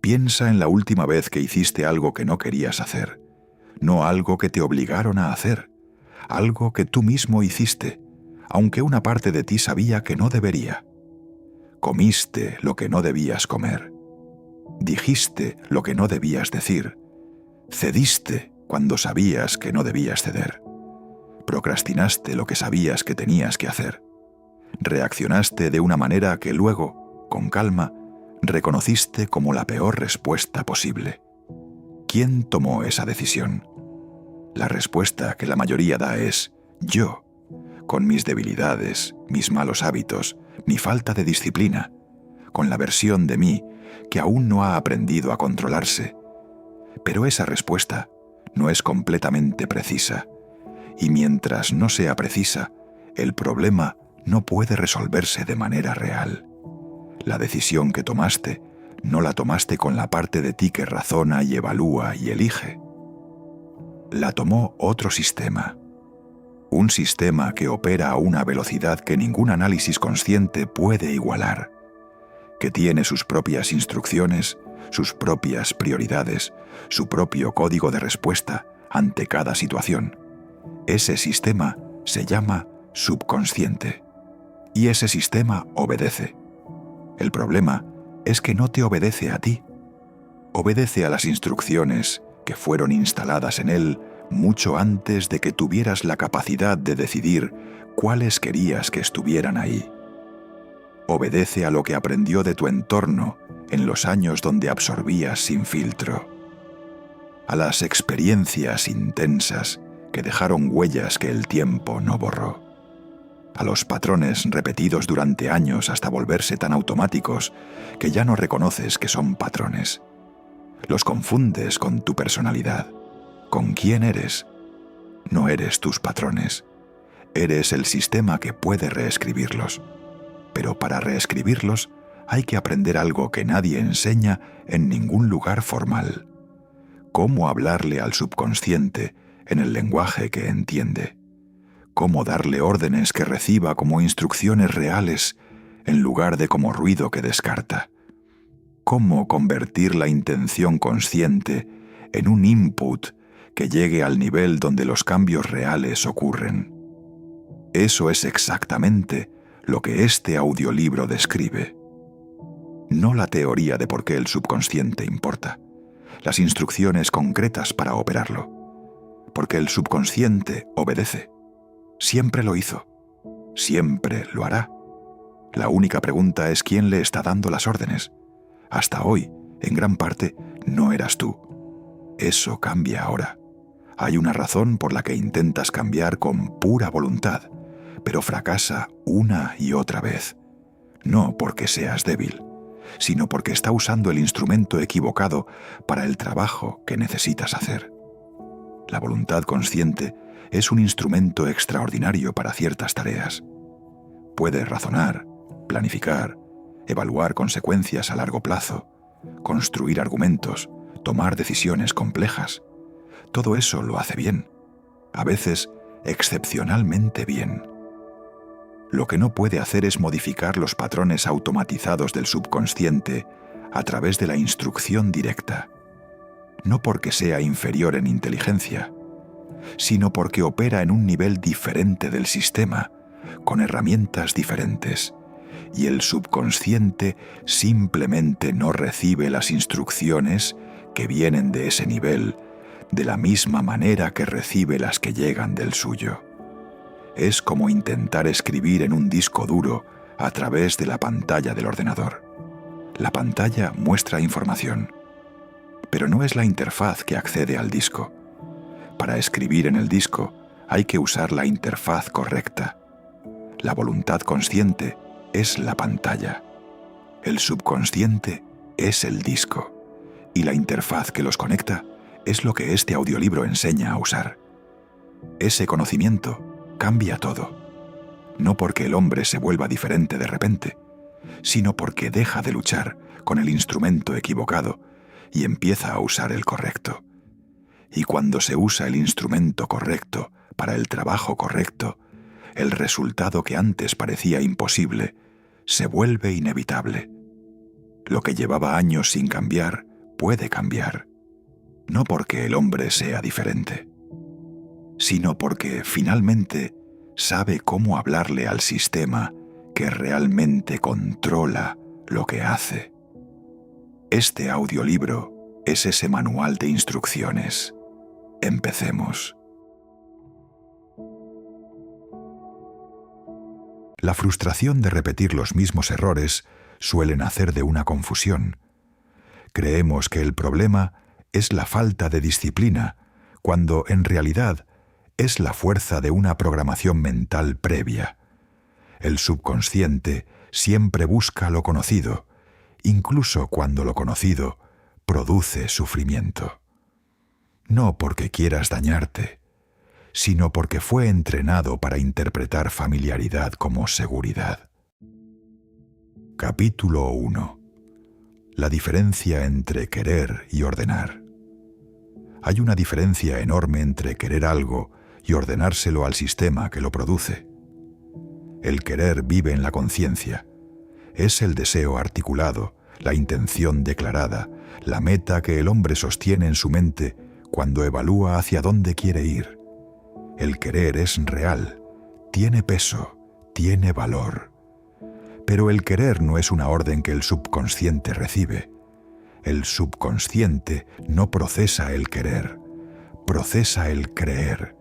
Piensa en la última vez que hiciste algo que no querías hacer, no algo que te obligaron a hacer, algo que tú mismo hiciste, aunque una parte de ti sabía que no debería. Comiste lo que no debías comer. Dijiste lo que no debías decir. Cediste cuando sabías que no debías ceder. Procrastinaste lo que sabías que tenías que hacer. Reaccionaste de una manera que luego, con calma, reconociste como la peor respuesta posible. ¿Quién tomó esa decisión? La respuesta que la mayoría da es yo, con mis debilidades, mis malos hábitos, mi falta de disciplina, con la versión de mí que aún no ha aprendido a controlarse. Pero esa respuesta no es completamente precisa, y mientras no sea precisa, el problema no puede resolverse de manera real. La decisión que tomaste no la tomaste con la parte de ti que razona y evalúa y elige. La tomó otro sistema. Un sistema que opera a una velocidad que ningún análisis consciente puede igualar, que tiene sus propias instrucciones, sus propias prioridades, su propio código de respuesta ante cada situación. Ese sistema se llama subconsciente. Y ese sistema obedece. El problema es que no te obedece a ti. Obedece a las instrucciones que fueron instaladas en él mucho antes de que tuvieras la capacidad de decidir cuáles querías que estuvieran ahí. Obedece a lo que aprendió de tu entorno en los años donde absorbías sin filtro. A las experiencias intensas que dejaron huellas que el tiempo no borró. A los patrones repetidos durante años hasta volverse tan automáticos que ya no reconoces que son patrones. Los confundes con tu personalidad. ¿Con quién eres? No eres tus patrones. Eres el sistema que puede reescribirlos. Pero para reescribirlos hay que aprender algo que nadie enseña en ningún lugar formal. Cómo hablarle al subconsciente en el lenguaje que entiende. Cómo darle órdenes que reciba como instrucciones reales en lugar de como ruido que descarta. Cómo convertir la intención consciente en un input que llegue al nivel donde los cambios reales ocurren. Eso es exactamente lo que este audiolibro describe. No la teoría de por qué el subconsciente importa, las instrucciones concretas para operarlo. Porque el subconsciente obedece. Siempre lo hizo. Siempre lo hará. La única pregunta es quién le está dando las órdenes. Hasta hoy, en gran parte, no eras tú. Eso cambia ahora. Hay una razón por la que intentas cambiar con pura voluntad, pero fracasa una y otra vez. No porque seas débil, sino porque está usando el instrumento equivocado para el trabajo que necesitas hacer. La voluntad consciente es un instrumento extraordinario para ciertas tareas. Puede razonar, planificar, evaluar consecuencias a largo plazo, construir argumentos, tomar decisiones complejas. Todo eso lo hace bien, a veces excepcionalmente bien. Lo que no puede hacer es modificar los patrones automatizados del subconsciente a través de la instrucción directa. No porque sea inferior en inteligencia, sino porque opera en un nivel diferente del sistema, con herramientas diferentes, y el subconsciente simplemente no recibe las instrucciones que vienen de ese nivel de la misma manera que recibe las que llegan del suyo. Es como intentar escribir en un disco duro a través de la pantalla del ordenador. La pantalla muestra información, pero no es la interfaz que accede al disco. Para escribir en el disco hay que usar la interfaz correcta. La voluntad consciente es la pantalla. El subconsciente es el disco. Y la interfaz que los conecta es lo que este audiolibro enseña a usar. Ese conocimiento cambia todo. No porque el hombre se vuelva diferente de repente, sino porque deja de luchar con el instrumento equivocado y empieza a usar el correcto. Y cuando se usa el instrumento correcto para el trabajo correcto, el resultado que antes parecía imposible se vuelve inevitable. Lo que llevaba años sin cambiar puede cambiar, no porque el hombre sea diferente, sino porque finalmente sabe cómo hablarle al sistema que realmente controla lo que hace. Este audiolibro es ese manual de instrucciones. Empecemos. La frustración de repetir los mismos errores suele nacer de una confusión. Creemos que el problema es la falta de disciplina, cuando en realidad es la fuerza de una programación mental previa. El subconsciente siempre busca lo conocido, incluso cuando lo conocido produce sufrimiento. No porque quieras dañarte, sino porque fue entrenado para interpretar familiaridad como seguridad. Capítulo 1. La diferencia entre querer y ordenar. Hay una diferencia enorme entre querer algo y ordenárselo al sistema que lo produce. El querer vive en la conciencia. Es el deseo articulado, la intención declarada, la meta que el hombre sostiene en su mente cuando evalúa hacia dónde quiere ir. El querer es real, tiene peso, tiene valor. Pero el querer no es una orden que el subconsciente recibe. El subconsciente no procesa el querer, procesa el creer.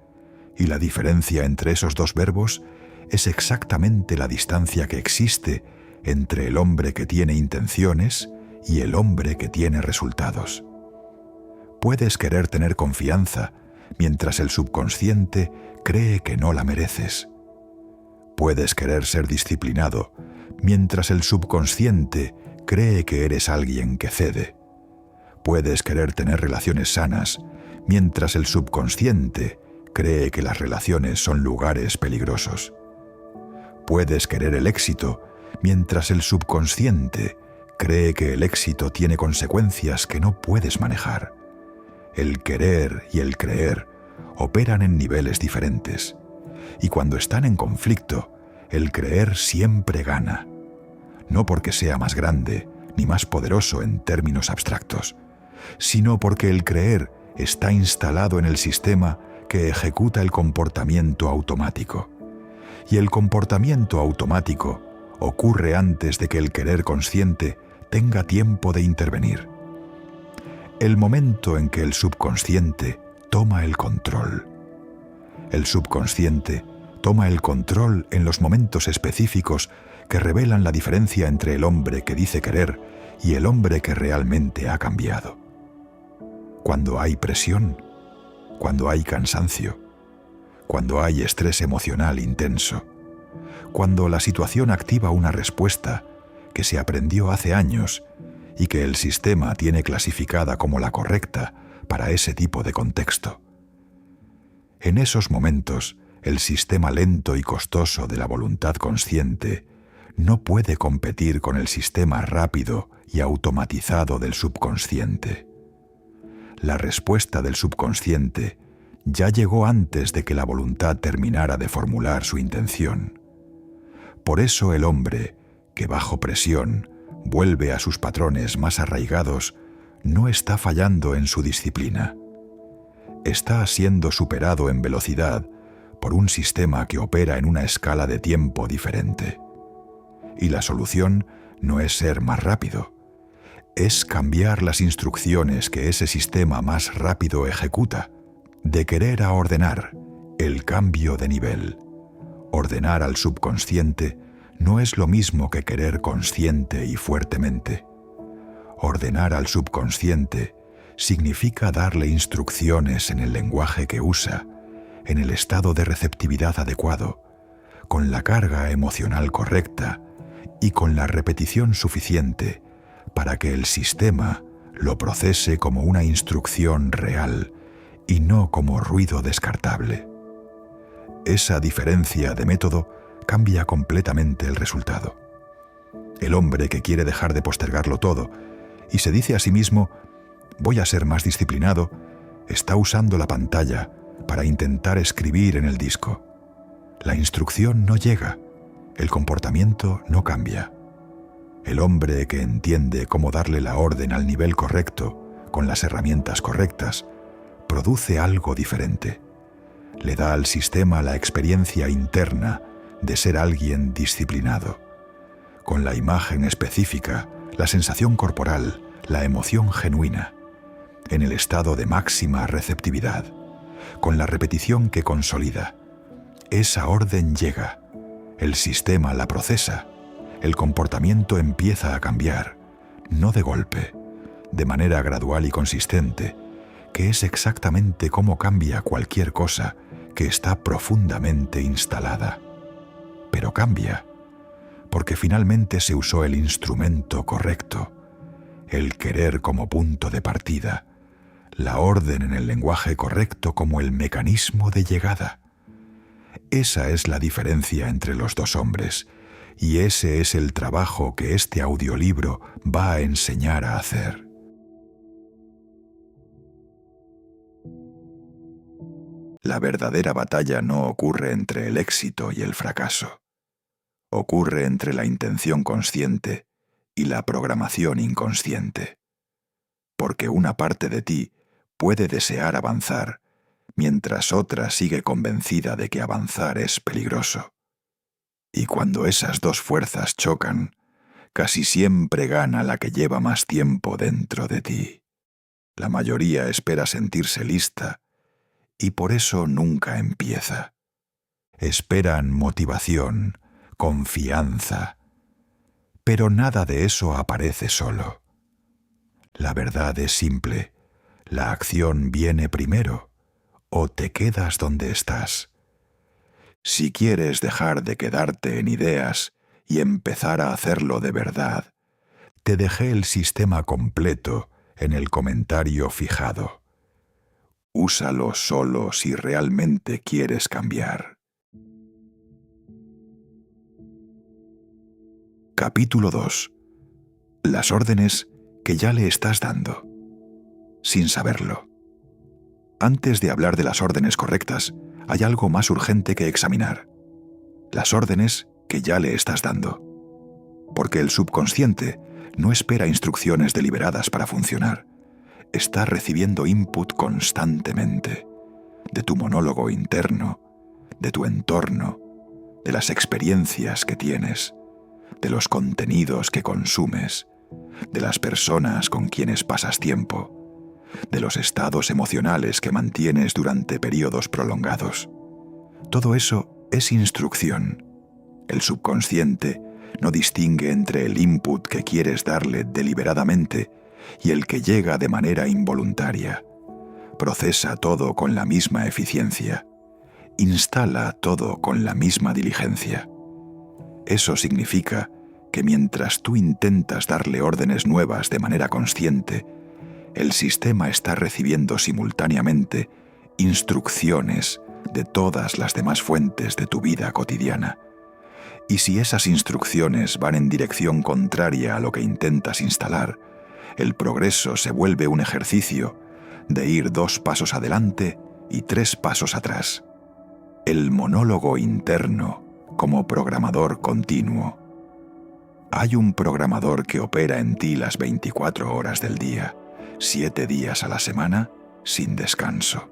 Y la diferencia entre esos dos verbos es exactamente la distancia que existe entre el hombre que tiene intenciones y el hombre que tiene resultados. Puedes querer tener confianza mientras el subconsciente cree que no la mereces. Puedes querer ser disciplinado mientras el subconsciente cree que eres alguien que cede. Puedes querer tener relaciones sanas mientras el subconsciente cree que las relaciones son lugares peligrosos. Puedes querer el éxito mientras el subconsciente cree que el éxito tiene consecuencias que no puedes manejar. El querer y el creer operan en niveles diferentes, y cuando están en conflicto, el creer siempre gana, no porque sea más grande ni más poderoso en términos abstractos, sino porque el creer está instalado en el sistema que ejecuta el comportamiento automático. Y el comportamiento automático ocurre antes de que el querer consciente tenga tiempo de intervenir. El momento en que el subconsciente toma el control. El subconsciente toma el control en los momentos específicos que revelan la diferencia entre el hombre que dice querer y el hombre que realmente ha cambiado. Cuando hay presión, cuando hay cansancio, cuando hay estrés emocional intenso, cuando la situación activa una respuesta que se aprendió hace años y que el sistema tiene clasificada como la correcta para ese tipo de contexto. En esos momentos, el sistema lento y costoso de la voluntad consciente no puede competir con el sistema rápido y automatizado del subconsciente. La respuesta del subconsciente ya llegó antes de que la voluntad terminara de formular su intención. Por eso el hombre, que bajo presión vuelve a sus patrones más arraigados, no está fallando en su disciplina. Está siendo superado en velocidad por un sistema que opera en una escala de tiempo diferente. Y la solución no es ser más rápido, es cambiar las instrucciones que ese sistema más rápido ejecuta. De querer a ordenar, el cambio de nivel. Ordenar al subconsciente no es lo mismo que querer consciente y fuertemente. Ordenar al subconsciente significa darle instrucciones en el lenguaje que usa, en el estado de receptividad adecuado, con la carga emocional correcta y con la repetición suficiente para que el sistema lo procese como una instrucción real y no como ruido descartable. Esa diferencia de método cambia completamente el resultado. El hombre que quiere dejar de postergarlo todo y se dice a sí mismo, voy a ser más disciplinado, está usando la pantalla para intentar escribir en el disco. La instrucción no llega, el comportamiento no cambia. El hombre que entiende cómo darle la orden al nivel correcto con las herramientas correctas, produce algo diferente. Le da al sistema la experiencia interna de ser alguien disciplinado, con la imagen específica, la sensación corporal, la emoción genuina, en el estado de máxima receptividad, con la repetición que consolida. Esa orden llega, el sistema la procesa, el comportamiento empieza a cambiar, no de golpe, de manera gradual y consistente, que es exactamente cómo cambia cualquier cosa que está profundamente instalada. Pero cambia, porque finalmente se usó el instrumento correcto, el querer como punto de partida, la orden en el lenguaje correcto como el mecanismo de llegada. Esa es la diferencia entre los dos hombres, y ese es el trabajo que este audiolibro va a enseñar a hacer. La verdadera batalla no ocurre entre el éxito y el fracaso. Ocurre entre la intención consciente y la programación inconsciente. Porque una parte de ti puede desear avanzar, mientras otra sigue convencida de que avanzar es peligroso. Y cuando esas dos fuerzas chocan, casi siempre gana la que lleva más tiempo dentro de ti. La mayoría espera sentirse lista, y por eso nunca empieza. Esperan motivación, confianza, pero nada de eso aparece solo. La verdad es simple, la acción viene primero, o te quedas donde estás. Si quieres dejar de quedarte en ideas y empezar a hacerlo de verdad, te dejé el sistema completo en el comentario fijado. Úsalo solo si realmente quieres cambiar. Capítulo 2. Las órdenes que ya le estás dando, sin saberlo. Antes de hablar de las órdenes correctas, hay algo más urgente que examinar. Las órdenes que ya le estás dando. Porque el subconsciente no espera instrucciones deliberadas para funcionar. Está recibiendo input constantemente, de tu monólogo interno, de tu entorno, de las experiencias que tienes, de los contenidos que consumes, de las personas con quienes pasas tiempo, de los estados emocionales que mantienes durante periodos prolongados. Todo eso es instrucción. El subconsciente no distingue entre el input que quieres darle deliberadamente y el que llega de manera involuntaria. Procesa todo con la misma eficiencia. Instala todo con la misma diligencia. Eso significa que mientras tú intentas darle órdenes nuevas de manera consciente, el sistema está recibiendo simultáneamente instrucciones de todas las demás fuentes de tu vida cotidiana. Y si esas instrucciones van en dirección contraria a lo que intentas instalar, el progreso se vuelve un ejercicio de ir 2 pasos adelante y 3 pasos atrás. El monólogo interno como programador continuo. Hay un programador que opera en ti las 24 horas del día, 7 días a la semana, sin descanso.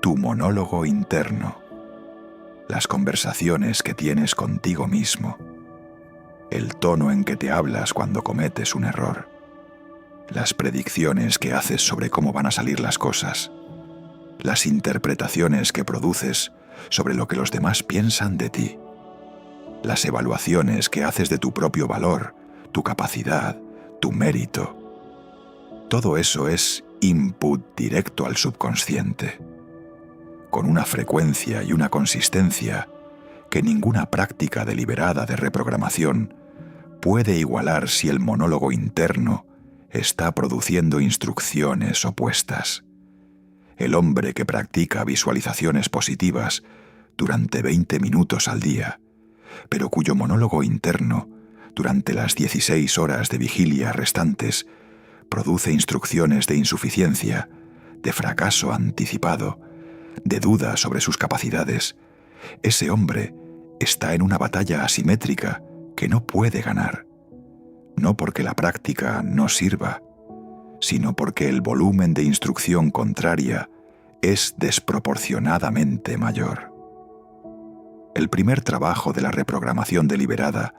Tu monólogo interno. Las conversaciones que tienes contigo mismo. El tono en que te hablas cuando cometes un error. Las predicciones que haces sobre cómo van a salir las cosas. Las interpretaciones que produces sobre lo que los demás piensan de ti. Las evaluaciones que haces de tu propio valor, tu capacidad, tu mérito. Todo eso es input directo al subconsciente, con una frecuencia y una consistencia que ninguna práctica deliberada de reprogramación puede igualar si el monólogo interno está produciendo instrucciones opuestas. El hombre que practica visualizaciones positivas durante 20 minutos al día, pero cuyo monólogo interno, durante las 16 horas de vigilia restantes, produce instrucciones de insuficiencia, de fracaso anticipado, de duda sobre sus capacidades, ese hombre está en una batalla asimétrica que no puede ganar. No porque la práctica no sirva, sino porque el volumen de instrucción contraria es desproporcionadamente mayor. El primer trabajo de la reprogramación deliberada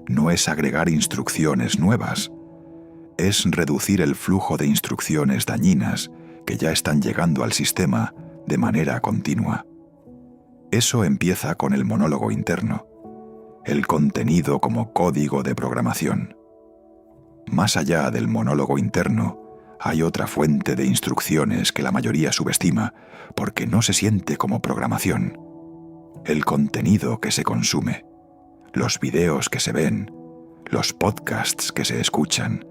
no es agregar instrucciones nuevas, es reducir el flujo de instrucciones dañinas que ya están llegando al sistema de manera continua. Eso empieza con el monólogo interno, el contenido como código de programación. Más allá del monólogo interno, hay otra fuente de instrucciones que la mayoría subestima porque no se siente como programación. El contenido que se consume, los videos que se ven, los podcasts que se escuchan,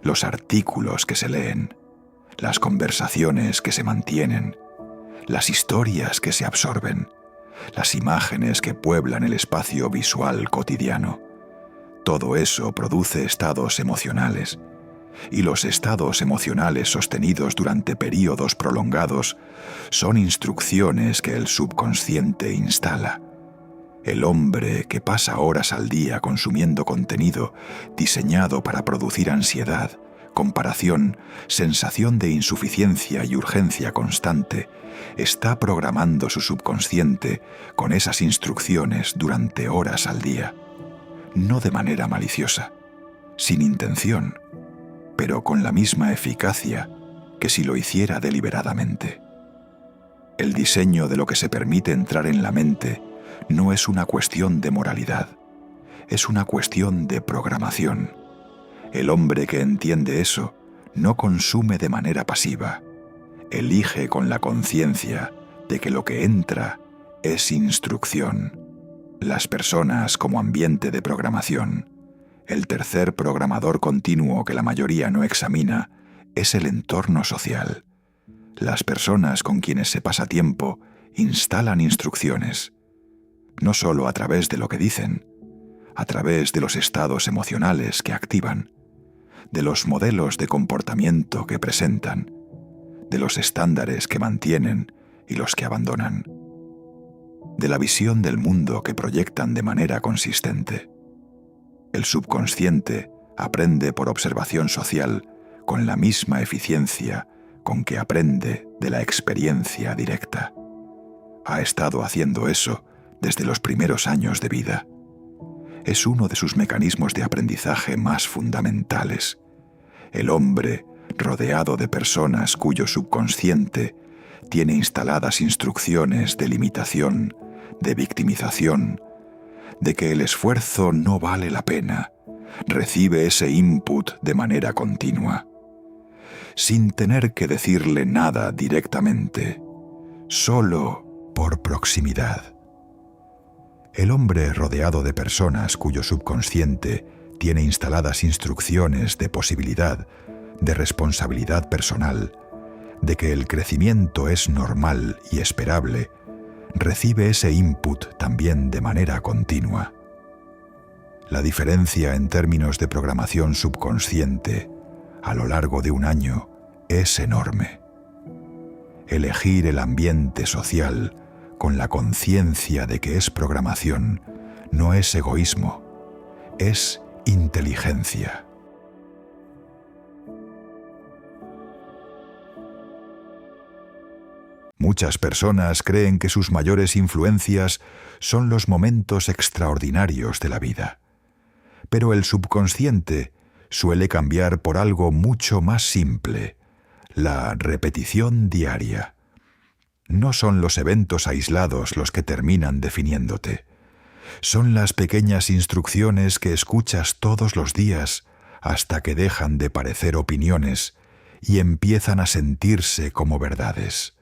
los artículos que se leen, las conversaciones que se mantienen, las historias que se absorben, las imágenes que pueblan el espacio visual cotidiano. Todo eso produce estados emocionales, y los estados emocionales sostenidos durante períodos prolongados son instrucciones que el subconsciente instala. El hombre que pasa horas al día consumiendo contenido diseñado para producir ansiedad, comparación, sensación de insuficiencia y urgencia constante, está programando su subconsciente con esas instrucciones durante horas al día. No de manera maliciosa, sin intención, pero con la misma eficacia que si lo hiciera deliberadamente. El diseño de lo que se permite entrar en la mente no es una cuestión de moralidad, es una cuestión de programación. El hombre que entiende eso no consume de manera pasiva, elige con la conciencia de que lo que entra es instrucción. Las personas como ambiente de programación. El tercer programador continuo que la mayoría no examina es el entorno social. Las personas con quienes se pasa tiempo instalan instrucciones, no solo a través de lo que dicen, a través de los estados emocionales que activan, de los modelos de comportamiento que presentan, de los estándares que mantienen y los que abandonan, de la visión del mundo que proyectan de manera consistente. El subconsciente aprende por observación social con la misma eficiencia con que aprende de la experiencia directa. Ha estado haciendo eso desde los primeros años de vida. Es uno de sus mecanismos de aprendizaje más fundamentales. El hombre, rodeado de personas cuyo subconsciente tiene instaladas instrucciones de limitación, de victimización, de que el esfuerzo no vale la pena, recibe ese input de manera continua, sin tener que decirle nada directamente, solo por proximidad. El hombre rodeado de personas cuyo subconsciente tiene instaladas instrucciones de posibilidad, de responsabilidad personal, de que el crecimiento es normal y esperable, recibe ese input también de manera continua. La diferencia en términos de programación subconsciente a lo largo de un año es enorme. Elegir el ambiente social con la conciencia de que es programación no es egoísmo, es inteligencia. Muchas personas creen que sus mayores influencias son los momentos extraordinarios de la vida. Pero el subconsciente suele cambiar por algo mucho más simple, la repetición diaria. No son los eventos aislados los que terminan definiéndote. Son las pequeñas instrucciones que escuchas todos los días hasta que dejan de parecer opiniones y empiezan a sentirse como verdades.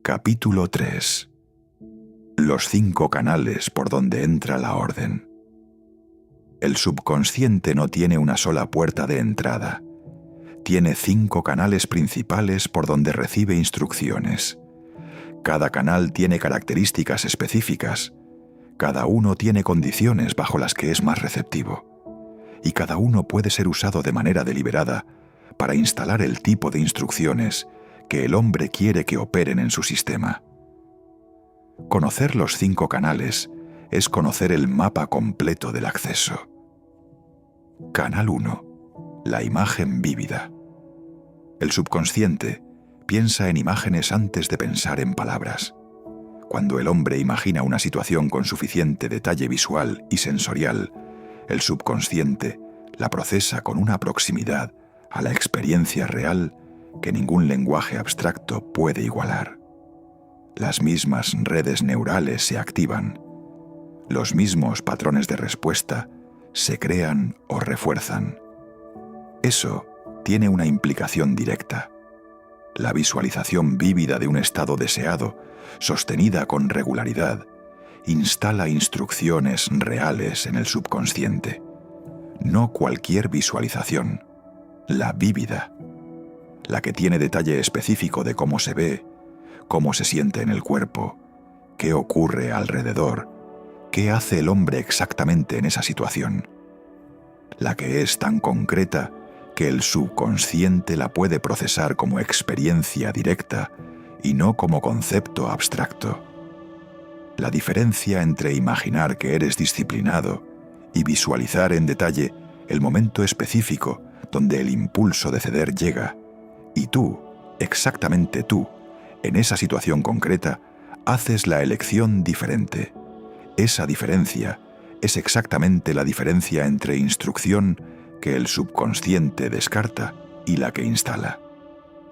Capítulo 3. Los 5 canales por donde entra la orden. El subconsciente no tiene una sola puerta de entrada. Tiene 5 canales principales por donde recibe instrucciones. Cada canal tiene características específicas. Cada uno tiene condiciones bajo las que es más receptivo. Y cada uno puede ser usado de manera deliberada para instalar el tipo de instrucciones que el hombre quiere que operen en su sistema. Conocer los 5 canales es conocer el mapa completo del acceso. Canal 1. La imagen vívida. El subconsciente piensa en imágenes antes de pensar en palabras. Cuando el hombre imagina una situación con suficiente detalle visual y sensorial, el subconsciente la procesa con una proximidad a la experiencia real que ningún lenguaje abstracto puede igualar. Las mismas redes neurales se activan. Los mismos patrones de respuesta se crean o refuerzan. Eso tiene una implicación directa. La visualización vívida de un estado deseado, sostenida con regularidad, instala instrucciones reales en el subconsciente. No cualquier visualización, la vívida, la que tiene detalle específico de cómo se ve, cómo se siente en el cuerpo, qué ocurre alrededor, qué hace el hombre exactamente en esa situación. La que es tan concreta que el subconsciente la puede procesar como experiencia directa y no como concepto abstracto. La diferencia entre imaginar que eres disciplinado y visualizar en detalle el momento específico donde el impulso de ceder llega, y tú, exactamente tú, en esa situación concreta, haces la elección diferente. Esa diferencia es exactamente la diferencia entre instrucción que el subconsciente descarta y la que instala.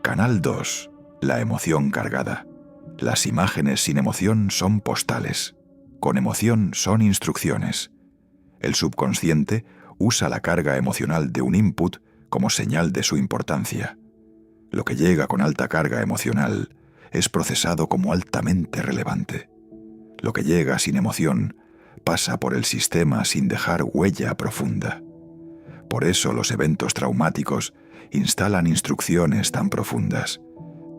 Canal 2. La emoción cargada. Las imágenes sin emoción son postales. Con emoción son instrucciones. El subconsciente usa la carga emocional de un input como señal de su importancia. Lo que llega con alta carga emocional es procesado como altamente relevante. Lo que llega sin emoción pasa por el sistema sin dejar huella profunda. Por eso los eventos traumáticos instalan instrucciones tan profundas.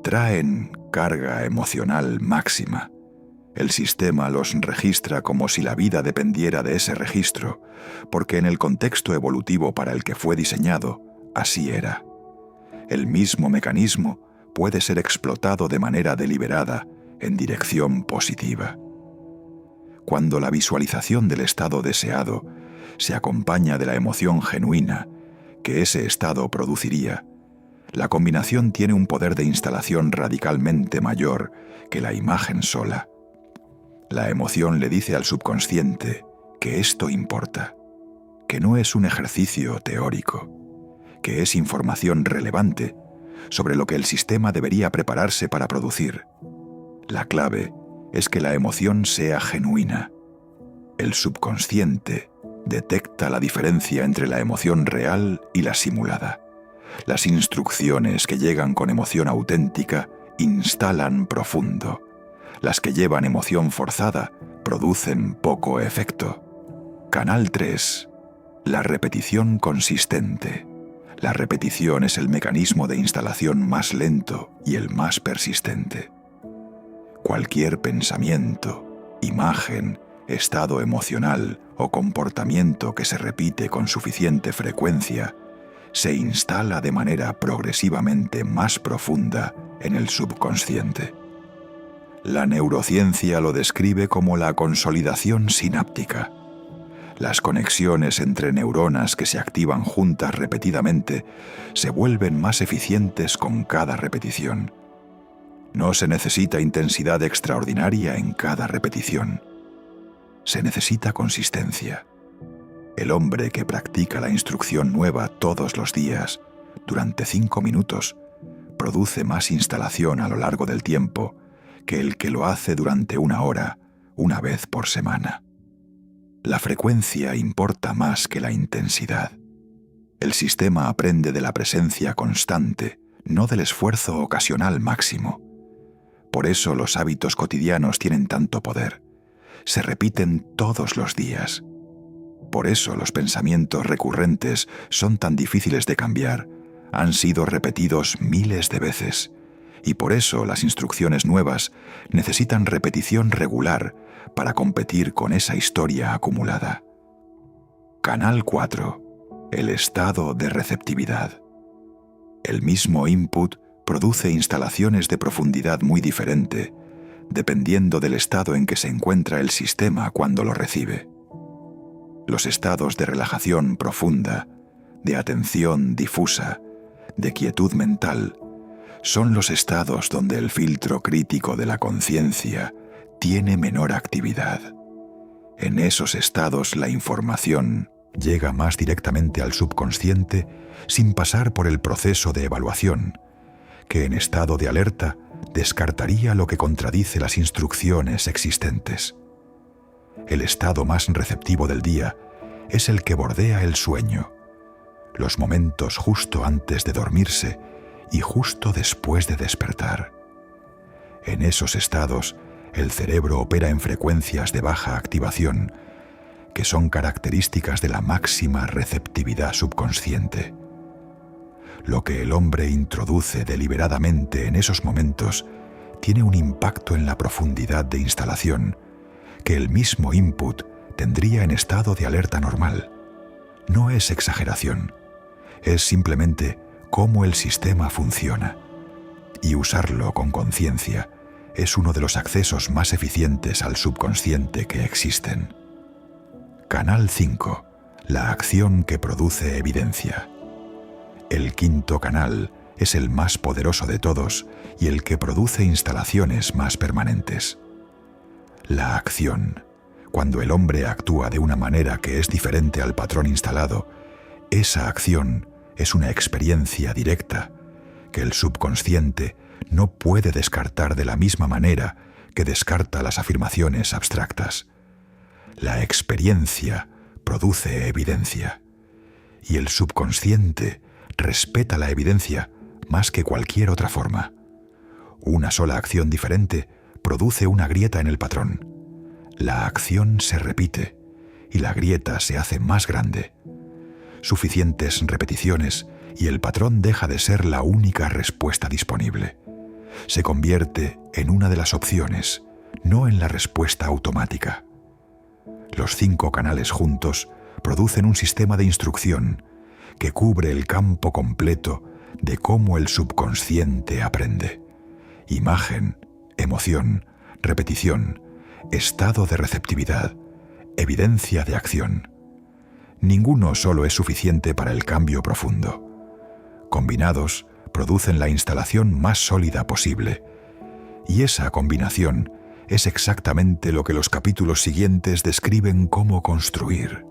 Traen carga emocional máxima. El sistema los registra como si la vida dependiera de ese registro, porque en el contexto evolutivo para el que fue diseñado, así era. El mismo mecanismo puede ser explotado de manera deliberada en dirección positiva. Cuando la visualización del estado deseado se acompaña de la emoción genuina que ese estado produciría, la combinación tiene un poder de instalación radicalmente mayor que la imagen sola. La emoción le dice al subconsciente que esto importa, que no es un ejercicio teórico, que es información relevante sobre lo que el sistema debería prepararse para producir. La clave es que la emoción sea genuina. El subconsciente detecta la diferencia entre la emoción real y la simulada. Las instrucciones que llegan con emoción auténtica instalan profundo. Las que llevan emoción forzada producen poco efecto. Canal 3. La repetición consistente. La repetición es el mecanismo de instalación más lento y el más persistente. Cualquier pensamiento, imagen, estado emocional o comportamiento que se repite con suficiente frecuencia se instala de manera progresivamente más profunda en el subconsciente. La neurociencia lo describe como la consolidación sináptica. Las conexiones entre neuronas que se activan juntas repetidamente se vuelven más eficientes con cada repetición. No se necesita intensidad extraordinaria en cada repetición. Se necesita consistencia. El hombre que practica la instrucción nueva todos los días, durante 5 minutos, produce más instalación a lo largo del tiempo que el que lo hace durante 1 hora, una vez por semana. La frecuencia importa más que la intensidad. El sistema aprende de la presencia constante, no del esfuerzo ocasional máximo. Por eso los hábitos cotidianos tienen tanto poder. Se repiten todos los días. Por eso los pensamientos recurrentes son tan difíciles de cambiar, han sido repetidos miles de veces, y por eso las instrucciones nuevas necesitan repetición regular para competir con esa historia acumulada. Canal 4. El estado de receptividad. El mismo input produce instalaciones de profundidad muy diferente, dependiendo del estado en que se encuentra el sistema cuando lo recibe. Los estados de relajación profunda de atención difusa, de quietud mental, son los estados donde el filtro crítico de la conciencia tiene menor actividad. En esos estados la información llega más directamente al subconsciente sin pasar por el proceso de evaluación, que en estado de alerta descartaría lo que contradice las instrucciones existentes. El estado más receptivo del día es el que bordea el sueño, los momentos justo antes de dormirse y justo después de despertar. En esos estados, el cerebro opera en frecuencias de baja activación, que son características de la máxima receptividad subconsciente. Lo que el hombre introduce deliberadamente en esos momentos tiene un impacto en la profundidad de instalación que el mismo input tendría en estado de alerta normal. No es exageración, es simplemente cómo el sistema funciona. Y usarlo con conciencia es uno de los accesos más eficientes al subconsciente que existen. Canal 5. La acción que produce evidencia. El quinto canal es el más poderoso de todos y el que produce instalaciones más permanentes. La acción. Cuando el hombre actúa de una manera que es diferente al patrón instalado, esa acción es una experiencia directa que el subconsciente no puede descartar de la misma manera que descarta las afirmaciones abstractas. La experiencia produce evidencia, y el subconsciente respeta la evidencia más que cualquier otra forma. Una sola acción diferente produce una grieta en el patrón. La acción se repite y la grieta se hace más grande. Suficientes repeticiones y el patrón deja de ser la única respuesta disponible. Se convierte en una de las opciones, no en la respuesta automática. Los 5 canales juntos producen un sistema de instrucción que cubre el campo completo de cómo el subconsciente aprende. Imagen, emoción, repetición, estado de receptividad, evidencia de acción. Ninguno solo es suficiente para el cambio profundo. Combinados, producen la instalación más sólida posible. Y esa combinación es exactamente lo que los capítulos siguientes describen cómo construir.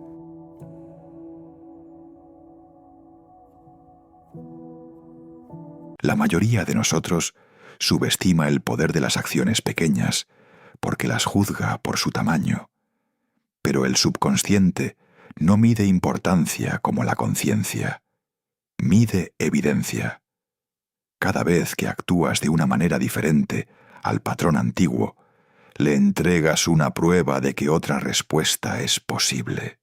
La mayoría de nosotros subestima el poder de las acciones pequeñas porque las juzga por su tamaño. Pero el subconsciente no mide importancia como la conciencia. Mide evidencia. Cada vez que actúas de una manera diferente al patrón antiguo, le entregas una prueba de que otra respuesta es posible.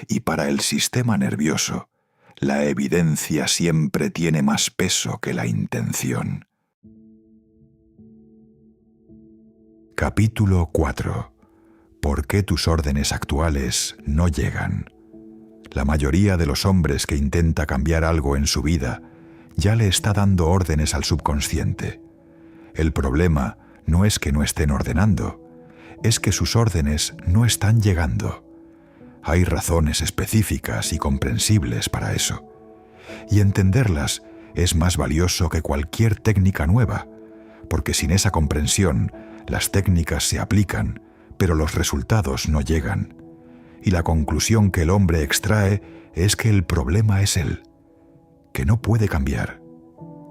Y para el sistema nervioso, la evidencia siempre tiene más peso que la intención. Capítulo 4. ¿Por qué tus órdenes actuales no llegan? La mayoría de los hombres que intenta cambiar algo en su vida ya le está dando órdenes al subconsciente. El problema no es que no estén ordenando, es que sus órdenes no están llegando. Hay razones específicas y comprensibles para eso, y entenderlas es más valioso que cualquier técnica nueva, porque sin esa comprensión las técnicas se aplican, pero los resultados no llegan. Y la conclusión que el hombre extrae es que el problema es él, que no puede cambiar,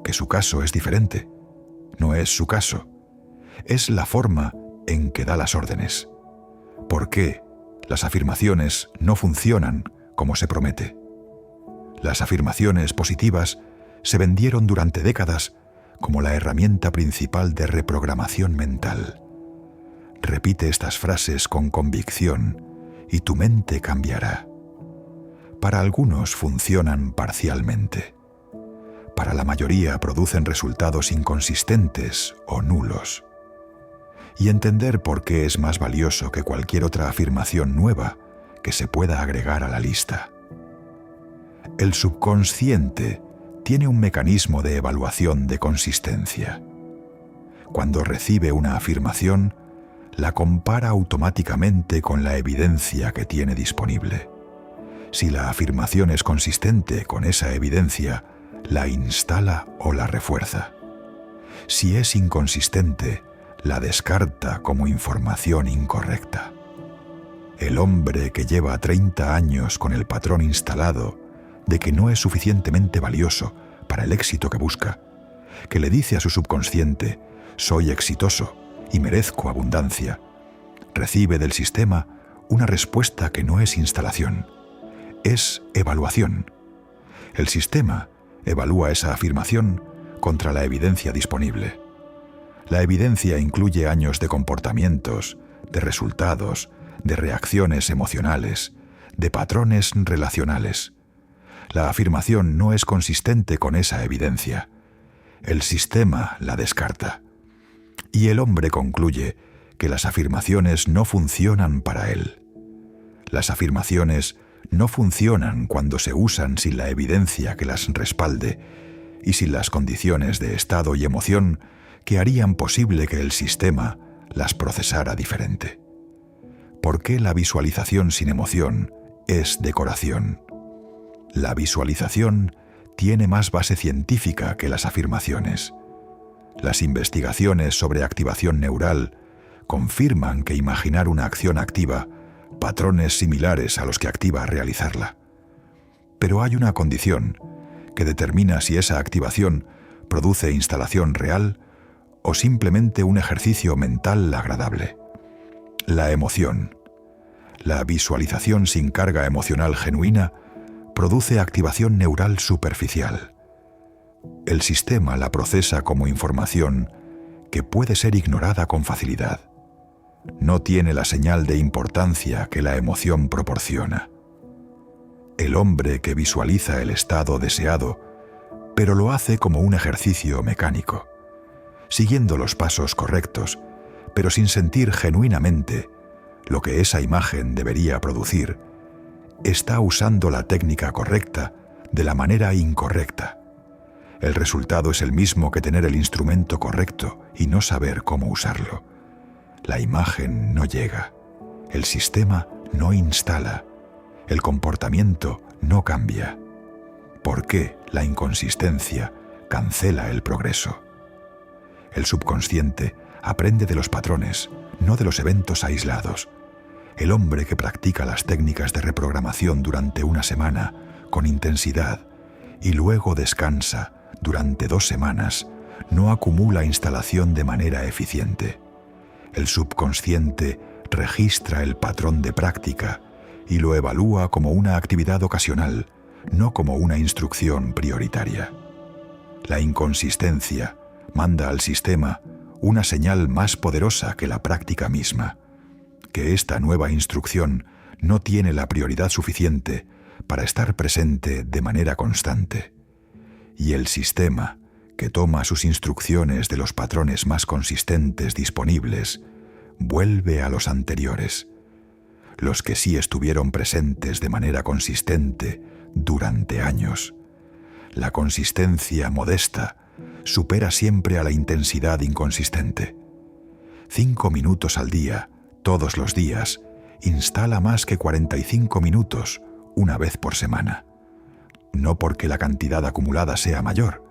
que su caso es diferente. No es su caso, es la forma en que da las órdenes. ¿Por qué las afirmaciones no funcionan como se promete? Las afirmaciones positivas se vendieron durante décadas como la herramienta principal de reprogramación mental. Repite estas frases con convicción y tu mente cambiará. Para algunos funcionan parcialmente. Para la mayoría producen resultados inconsistentes o nulos. Y entender por qué es más valioso que cualquier otra afirmación nueva que se pueda agregar a la lista. El subconsciente tiene un mecanismo de evaluación de consistencia. Cuando recibe una afirmación, la compara automáticamente con la evidencia que tiene disponible. Si la afirmación es consistente con esa evidencia, la instala o la refuerza. Si es inconsistente, la descarta como información incorrecta. El hombre que lleva 30 años con el patrón instalado de que no es suficientemente valioso para el éxito que busca, que le dice a su subconsciente, soy exitoso y merezco abundancia, recibe del sistema una respuesta que no es instalación, es evaluación. El sistema evalúa esa afirmación contra la evidencia disponible. La evidencia incluye años de comportamientos, de resultados, de reacciones emocionales, de patrones relacionales. La afirmación no es consistente con esa evidencia. El sistema la descarta. Y el hombre concluye que las afirmaciones no funcionan para él. Las afirmaciones no funcionan cuando se usan sin la evidencia que las respalde y sin las condiciones de estado y emoción que harían posible que el sistema las procesara diferente. ¿Por qué la visualización sin emoción es decoración? La visualización tiene más base científica que las afirmaciones. Las investigaciones sobre activación neural confirman que imaginar una acción activa patrones similares a los que activa realizarla. Pero hay una condición que determina si esa activación produce instalación real o simplemente un ejercicio mental agradable. La emoción. La visualización sin carga emocional genuina produce activación neural superficial. El sistema la procesa como información que puede ser ignorada con facilidad. No tiene la señal de importancia que la emoción proporciona. El hombre que visualiza el estado deseado, pero lo hace como un ejercicio mecánico, siguiendo los pasos correctos, pero sin sentir genuinamente lo que esa imagen debería producir, está usando la técnica correcta de la manera incorrecta. El resultado es el mismo que tener el instrumento correcto y no saber cómo usarlo. La imagen no llega, el sistema no instala, el comportamiento no cambia. ¿Por qué la inconsistencia cancela el progreso? El subconsciente aprende de los patrones, no de los eventos aislados. El hombre que practica las técnicas de reprogramación durante una semana con intensidad y luego descansa durante 2 semanas no acumula instalación de manera eficiente. El subconsciente registra el patrón de práctica y lo evalúa como una actividad ocasional, no como una instrucción prioritaria. La inconsistencia manda al sistema una señal más poderosa que la práctica misma, que esta nueva instrucción no tiene la prioridad suficiente para estar presente de manera constante. Y el sistema, que toma sus instrucciones de los patrones más consistentes disponibles, vuelve a los anteriores, los que sí estuvieron presentes de manera consistente durante años. La consistencia modesta supera siempre a la intensidad inconsistente. 5 minutos al día, todos los días, instala más que 45 minutos una vez por semana. No porque la cantidad acumulada sea mayor,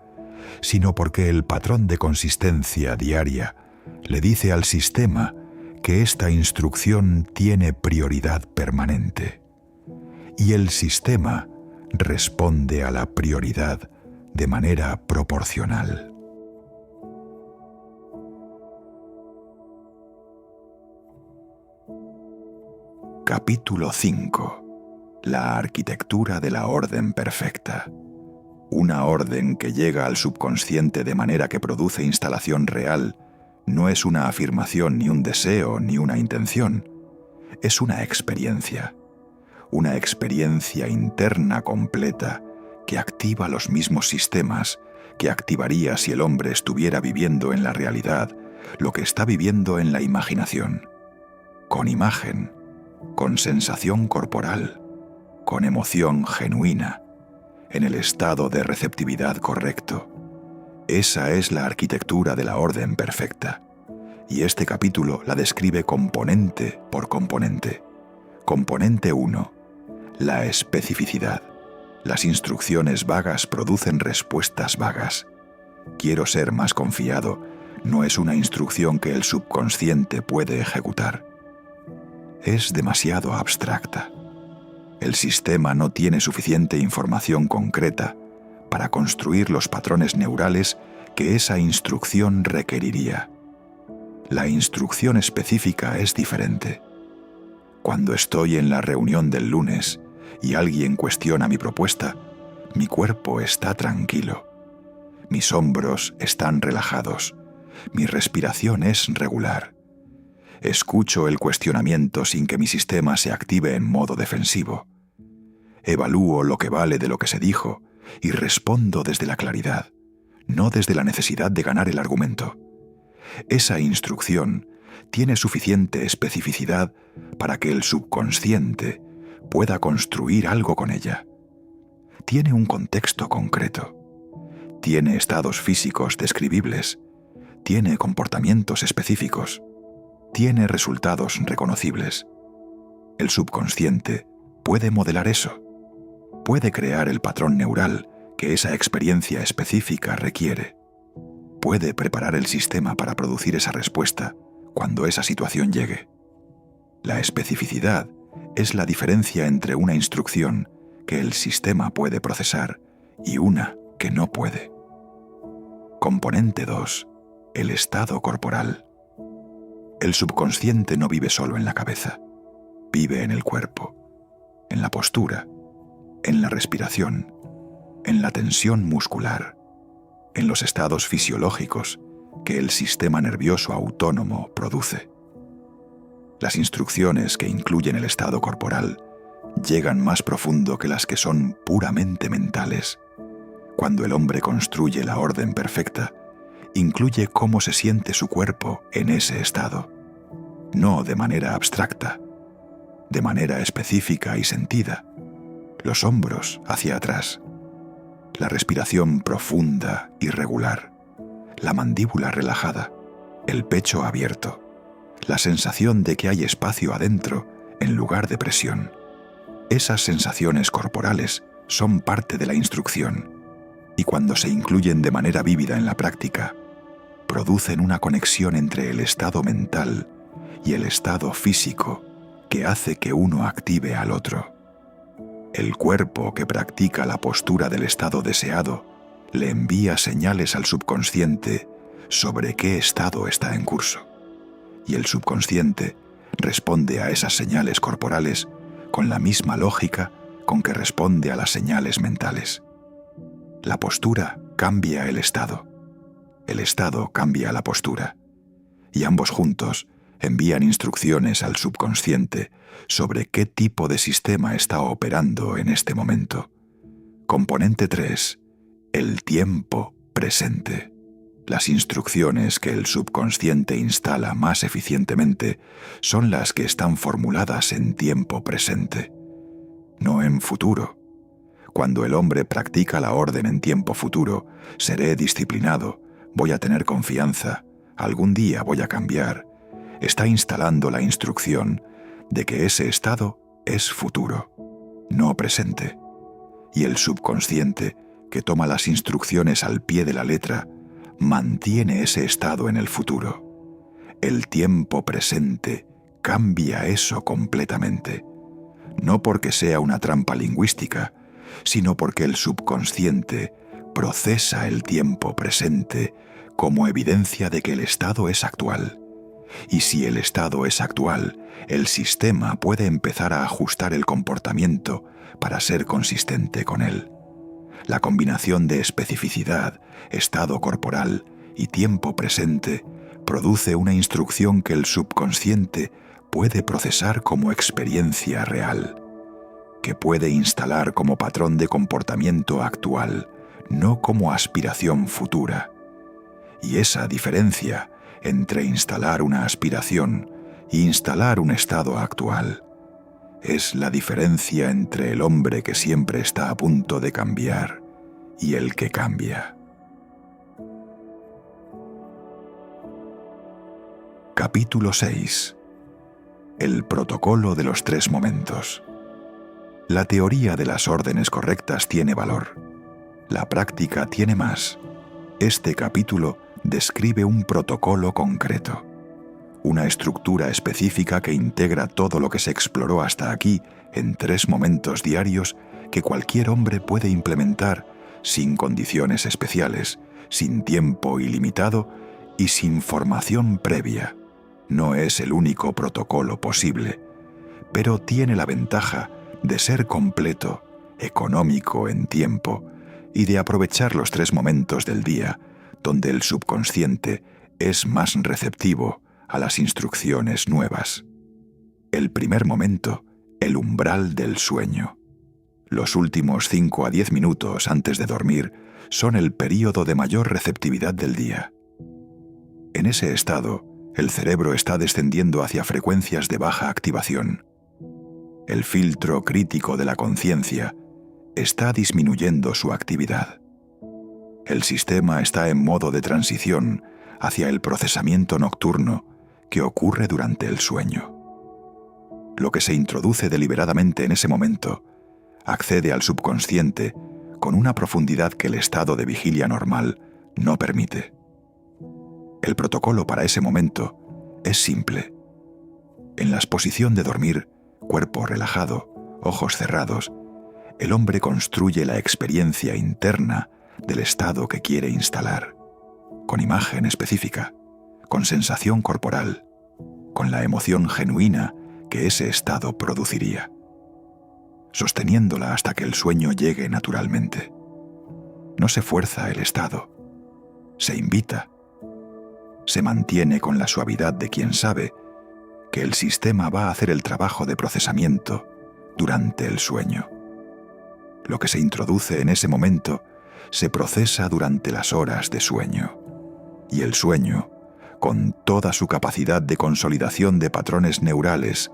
sino porque el patrón de consistencia diaria le dice al sistema que esta instrucción tiene prioridad permanente. Y el sistema responde a la prioridad de manera proporcional. Capítulo 5. La arquitectura de la orden perfecta. Una orden que llega al subconsciente de manera que produce instalación real no es una afirmación, ni un deseo, ni una intención. Es una experiencia interna completa que activa los mismos sistemas que activaría si el hombre estuviera viviendo en la realidad lo que está viviendo en la imaginación. Con imagen, con sensación corporal, con emoción genuina, en el estado de receptividad correcto. Esa es la arquitectura de la orden perfecta, y este capítulo la describe componente por componente. Componente 1. La especificidad. Las instrucciones vagas producen respuestas vagas. Quiero ser más confiado no es una instrucción que el subconsciente puede ejecutar. Es demasiado abstracta. El sistema no tiene suficiente información concreta para construir los patrones neurales que esa instrucción requeriría. La instrucción específica es diferente. Cuando estoy en la reunión del lunes y alguien cuestiona mi propuesta, mi cuerpo está tranquilo. Mis hombros están relajados. Mi respiración es regular. Escucho el cuestionamiento sin que mi sistema se active en modo defensivo. Evalúo lo que vale de lo que se dijo y respondo desde la claridad, no desde la necesidad de ganar el argumento. Esa instrucción tiene suficiente especificidad para que el subconsciente pueda construir algo con ella. Tiene un contexto concreto. Tiene estados físicos describibles. Tiene comportamientos específicos. Tiene resultados reconocibles. El subconsciente puede modelar eso. Puede crear el patrón neural que esa experiencia específica requiere. Puede preparar el sistema para producir esa respuesta cuando esa situación llegue. La especificidad es la diferencia entre una instrucción que el sistema puede procesar y una que no puede. Componente 2. El estado corporal. El subconsciente no vive solo en la cabeza, vive en el cuerpo, en la postura, en la respiración, en la tensión muscular, en los estados fisiológicos que el sistema nervioso autónomo produce. Las instrucciones que incluyen el estado corporal llegan más profundo que las que son puramente mentales. Cuando el hombre construye la orden perfecta, incluye cómo se siente su cuerpo en ese estado, no de manera abstracta, de manera específica y sentida. Los hombros hacia atrás, la respiración profunda y regular, la mandíbula relajada, el pecho abierto, la sensación de que hay espacio adentro en lugar de presión. Esas sensaciones corporales son parte de la instrucción y cuando se incluyen de manera vívida en la práctica, producen una conexión entre el estado mental y el estado físico que hace que uno active al otro. El cuerpo que practica la postura del estado deseado le envía señales al subconsciente sobre qué estado está en curso, y el subconsciente responde a esas señales corporales con la misma lógica con que responde a las señales mentales. La postura cambia el estado cambia la postura, y ambos juntos envían instrucciones al subconsciente sobre qué tipo de sistema está operando en este momento. Componente 3. El tiempo presente. Las instrucciones que el subconsciente instala más eficientemente son las que están formuladas en tiempo presente, no en futuro. Cuando el hombre practica la orden en tiempo futuro, seré disciplinado, voy a tener confianza, algún día voy a cambiar, está instalando la instrucción de que ese estado es futuro, no presente. Y el subconsciente, que toma las instrucciones al pie de la letra, mantiene ese estado en el futuro. El tiempo presente cambia eso completamente, no porque sea una trampa lingüística, sino porque el subconsciente procesa el tiempo presente como evidencia de que el estado es actual. Y si el estado es actual, el sistema puede empezar a ajustar el comportamiento para ser consistente con él. La combinación de especificidad, estado corporal y tiempo presente produce una instrucción que el subconsciente puede procesar como experiencia real, que puede instalar como patrón de comportamiento actual, no como aspiración futura. Y esa diferencia entre instalar una aspiración e instalar un estado actual es la diferencia entre el hombre que siempre está a punto de cambiar y el que cambia. Capítulo 6. El protocolo de los 3 momentos. La teoría de las órdenes correctas tiene valor. La práctica tiene más. Este capítulo describe un protocolo concreto, una estructura específica que integra todo lo que se exploró hasta aquí en 3 momentos diarios que cualquier hombre puede implementar sin condiciones especiales, sin tiempo ilimitado y sin formación previa. No es el único protocolo posible, pero tiene la ventaja de ser completo, económico en tiempo y de aprovechar los 3 momentos del día donde el subconsciente es más receptivo a las instrucciones nuevas. El primer momento, el umbral del sueño. Los últimos 5 a 10 minutos antes de dormir son el período de mayor receptividad del día. En ese estado, el cerebro está descendiendo hacia frecuencias de baja activación. El filtro crítico de la conciencia está disminuyendo su actividad. El sistema está en modo de transición hacia el procesamiento nocturno que ocurre durante el sueño. Lo que se introduce deliberadamente en ese momento accede al subconsciente con una profundidad que el estado de vigilia normal no permite. El protocolo para ese momento es simple. En la posición de dormir, cuerpo relajado, ojos cerrados, el hombre construye la experiencia interna del estado que quiere instalar, con imagen específica, con sensación corporal, con la emoción genuina que ese estado produciría, sosteniéndola hasta que el sueño llegue naturalmente. No se fuerza el estado, se invita, se mantiene con la suavidad de quien sabe que el sistema va a hacer el trabajo de procesamiento durante el sueño. Lo que se introduce en ese momento se procesa durante las horas de sueño, y el sueño, con toda su capacidad de consolidación de patrones neurales,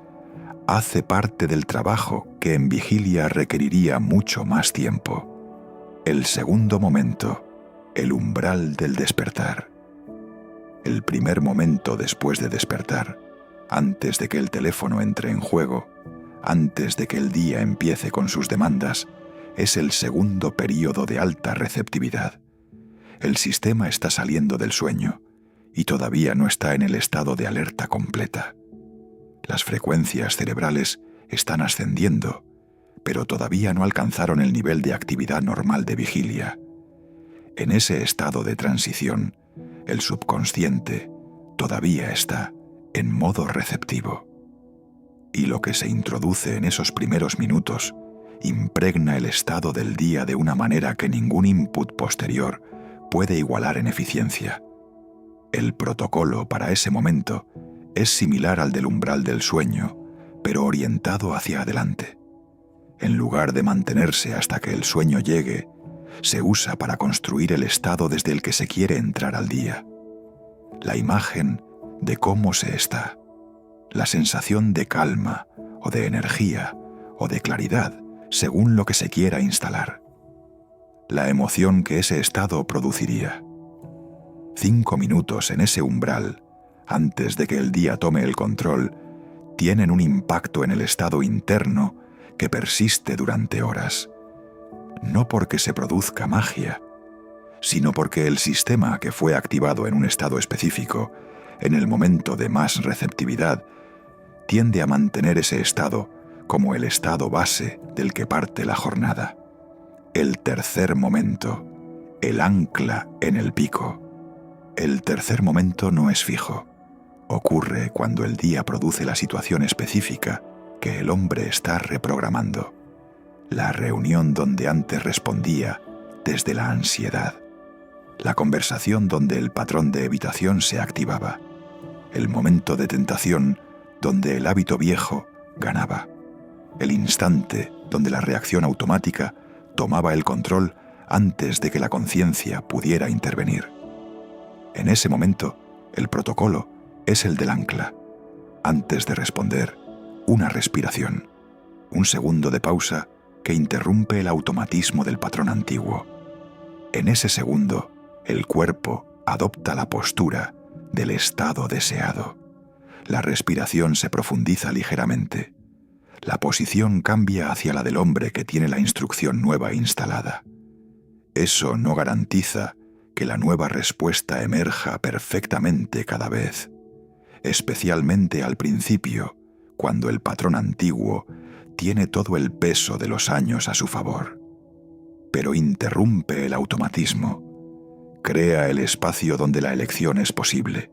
hace parte del trabajo que en vigilia requeriría mucho más tiempo. El segundo momento, el umbral del despertar. El primer momento después de despertar, antes de que el teléfono entre en juego, antes de que el día empiece con sus demandas, es el segundo período de alta receptividad. El sistema está saliendo del sueño y todavía no está en el estado de alerta completa. Las frecuencias cerebrales están ascendiendo, pero todavía no alcanzaron el nivel de actividad normal de vigilia. En ese estado de transición, el subconsciente todavía está en modo receptivo. Y lo que se introduce en esos primeros minutos impregna el estado del día de una manera que ningún input posterior puede igualar en eficiencia. El protocolo para ese momento es similar al del umbral del sueño, pero orientado hacia adelante. En lugar de mantenerse hasta que el sueño llegue, se usa para construir el estado desde el que se quiere entrar al día. La imagen de cómo se está, la sensación de calma o de energía o de claridad según lo que se quiera instalar, la emoción que ese estado produciría. 5 minutos en ese umbral, antes de que el día tome el control, tienen un impacto en el estado interno que persiste durante horas. No porque se produzca magia, sino porque el sistema que fue activado en un estado específico, en el momento de más receptividad, tiende a mantener ese estado como el estado base del que parte la jornada. El tercer momento, el ancla en el pico. El tercer momento no es fijo. Ocurre cuando el día produce la situación específica que el hombre está reprogramando. La reunión donde antes respondía desde la ansiedad. La conversación donde el patrón de evitación se activaba. El momento de tentación donde el hábito viejo ganaba. El instante donde la reacción automática tomaba el control antes de que la conciencia pudiera intervenir. En ese momento, el protocolo es el del ancla. Antes de responder, una respiración, un segundo de pausa que interrumpe el automatismo del patrón antiguo. En ese segundo, el cuerpo adopta la postura del estado deseado. La respiración se profundiza ligeramente. la posición cambia hacia la del hombre que tiene la instrucción nueva instalada. Eso no garantiza que la nueva respuesta emerja perfectamente cada vez, especialmente al principio, cuando el patrón antiguo tiene todo el peso de los años a su favor. Pero interrumpe el automatismo, crea el espacio donde la elección es posible,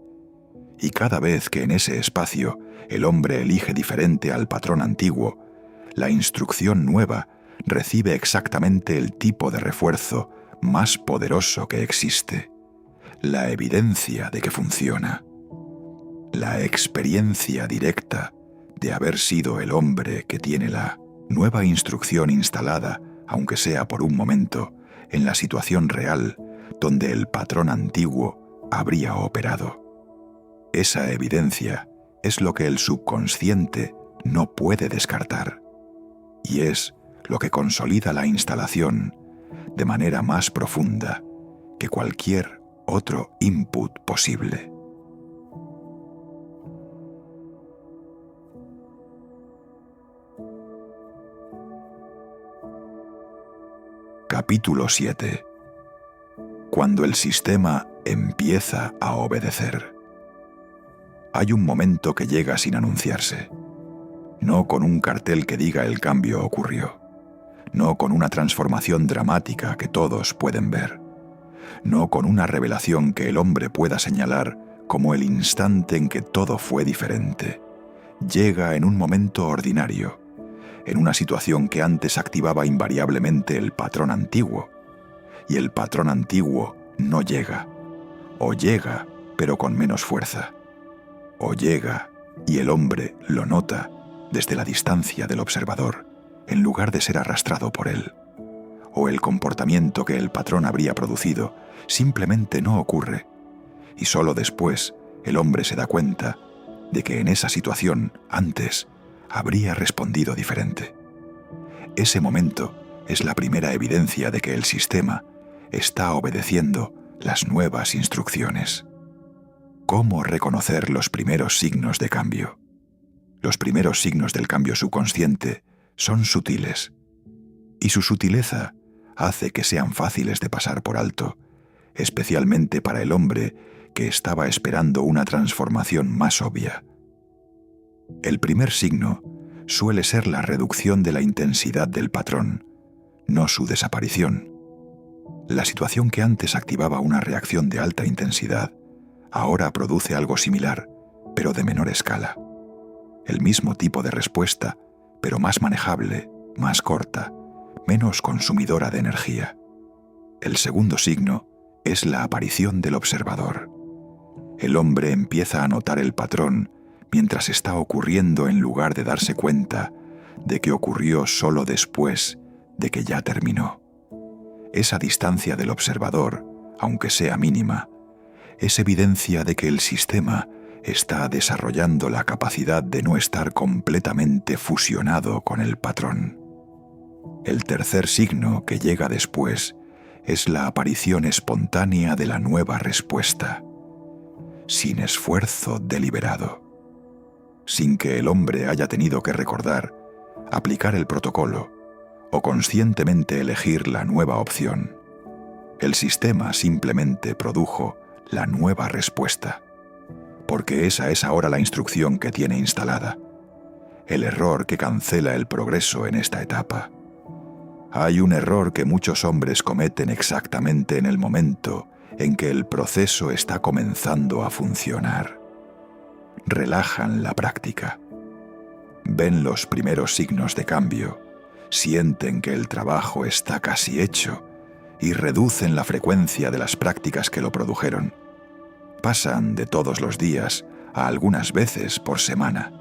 y cada vez que en ese espacio el hombre elige diferente al patrón antiguo, la instrucción nueva recibe exactamente el tipo de refuerzo más poderoso que existe, la evidencia de que funciona, la experiencia directa de haber sido el hombre que tiene la nueva instrucción instalada, aunque sea por un momento, en la situación real donde el patrón antiguo habría operado. Esa evidencia es lo que el subconsciente no puede descartar, y es lo que consolida la instalación de manera más profunda que cualquier otro input posible. Capítulo 7. Cuando el sistema empieza a obedecer. Hay un momento que llega sin anunciarse, no con un cartel que diga el cambio ocurrió, no con una transformación dramática que todos pueden ver, no con una revelación que el hombre pueda señalar como el instante en que todo fue diferente. Llega en un momento ordinario, en una situación que antes activaba invariablemente el patrón antiguo, y el patrón antiguo no llega, o llega pero con menos fuerza, o llega y el hombre lo nota desde la distancia del observador, en lugar de ser arrastrado por él, o el comportamiento que el patrón habría producido simplemente no ocurre, y solo después el hombre se da cuenta de que en esa situación, antes, habría respondido diferente. Ese momento es la primera evidencia de que el sistema está obedeciendo las nuevas instrucciones. ¿Cómo reconocer los primeros signos de cambio? Los primeros signos del cambio subconsciente son sutiles, y su sutileza hace que sean fáciles de pasar por alto, especialmente para el hombre que estaba esperando una transformación más obvia. El primer signo suele ser la reducción de la intensidad del patrón, no su desaparición. La situación que antes activaba una reacción de alta intensidad, ahora produce algo similar, pero de menor escala. El mismo tipo de respuesta, pero más manejable, más corta, menos consumidora de energía. El segundo signo es la aparición del observador. El hombre empieza a notar el patrón mientras está ocurriendo en lugar de darse cuenta de que ocurrió solo después de que ya terminó. Esa distancia del observador, aunque sea mínima, es evidencia de que el sistema está desarrollando la capacidad de no estar completamente fusionado con el patrón. El tercer signo que llega después es la aparición espontánea de la nueva respuesta, sin esfuerzo deliberado, sin que el hombre haya tenido que recordar, aplicar el protocolo o conscientemente elegir la nueva opción. El sistema simplemente produjo la nueva respuesta, porque esa es ahora la instrucción que tiene instalada, el error que cancela el progreso en esta etapa. Hay un error que muchos hombres cometen exactamente en el momento en que el proceso está comenzando a funcionar. Relajan la práctica. Ven los primeros signos de cambio, sienten que el trabajo está casi hecho y reducen la frecuencia de las prácticas que lo produjeron. Pasan de todos los días a algunas veces por semana,